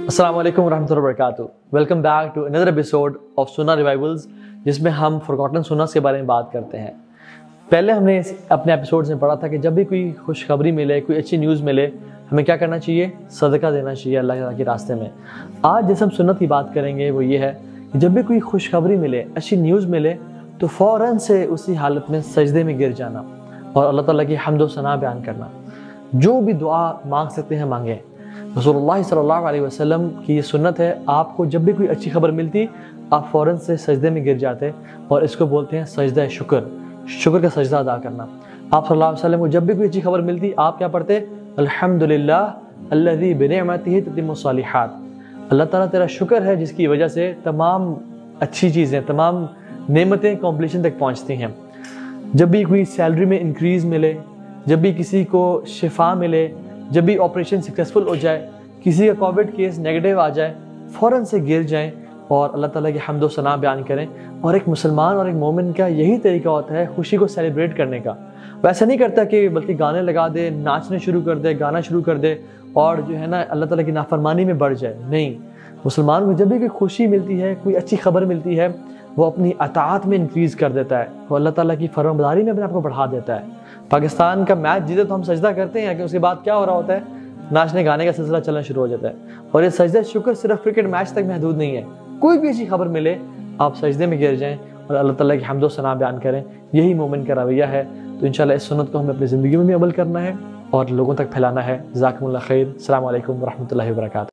السلام علیکم ورحمۃ اللہ وبرکاتہ. ویلکم بیک ٹو اندر ایپیسوڈ آف سنہ ریوائولز، جس میں ہم فورگاٹن سنس کے بارے میں بات کرتے ہیں. پہلے ہم نے اپنے ایپیسوڈز میں پڑھا تھا کہ جب بھی کوئی خوشخبری ملے، کوئی اچھی نیوز ملے، ہمیں کیا کرنا چاہیے؟ صدقہ دینا چاہیے اللہ تعالیٰ کے راستے میں. آج جس ہم سنت کی بات کریں گے وہ یہ ہے کہ جب بھی کوئی خوشخبری ملے، اچھی نیوز ملے، تو فوراً سے اسی حالت میں سجدے میں گر جانا اور اللہ تعالیٰ کی حمد و ثنا بیان کرنا. جو بھی دعا مانگ سکتے ہیں مانگیں. رسول اللہ صلی اللہ علیہ وسلم کی یہ سنت ہے، آپ کو جب بھی کوئی اچھی خبر ملتی آپ فوراً سے سجدے میں گر جاتے، اور اس کو بولتے ہیں سجدہ شکر، شکر کا سجدہ ادا کرنا. آپ صلی اللہ علیہ وسلم کو جب بھی کوئی اچھی خبر ملتی آپ کیا پڑھتے؟ الحمدللہ الذی بنعمتہ تتم الصالحات. اللہ تعالیٰ تیرا شکر ہے جس کی وجہ سے تمام اچھی چیزیں، تمام نعمتیں کمپلیشن تک پہنچتی ہیں. جب بھی کوئی سیلری میں انکریز ملے، جب بھی کسی کو شفا ملے، جب بھی آپریشن سکسیزفل ہو جائے، کسی کا کووڈ کیس نیگیٹو آ جائے، فوراً سے گر جائیں اور اللہ تعالیٰ کی حمد و ثنا بیان کریں. اور ایک مسلمان اور ایک مومن کا یہی طریقہ ہوتا ہے خوشی کو سیلیبریٹ کرنے کا. ویسا نہیں کرتا کہ بلکہ گانے لگا دے، ناچنے شروع کر دے، گانا شروع کر دے اور جو ہے نا اللہ تعالیٰ کی نافرمانی میں بڑھ جائے. نہیں، مسلمان کو جب بھی کوئی خوشی ملتی ہے، کوئی اچھی خبر ملتی ہے، وہ اپنی اطاعت میں انکریز کر دیتا ہے، وہ اللہ تعالیٰ کی فرمانبرداری میں اپنے آپ کو بڑھا دیتا ہے. پاکستان کا میچ جیتے تو ہم سجدہ کرتے ہیں کہ اس کے بعد کیا ہو رہا ہوتا ہے؟ ناچنے گانے کا سلسلہ چلنا شروع ہو جاتا ہے. اور یہ سجدہ شکر صرف کرکٹ میچ تک محدود نہیں ہے. کوئی بھی اچھی خبر ملے آپ سجدے میں گر جائیں اور اللہ تعالیٰ کی حمد و ثنا بیان کریں. یہی مومن کا رویہ ہے. تو انشاءاللہ اس سنت کو ہمیں اپنی زندگی میں بھی عمل کرنا ہے اور لوگوں تک پھیلانا ہے. جزاکم اللہ خیر. السلام علیکم ورحمۃ اللہ وبرکاتہ.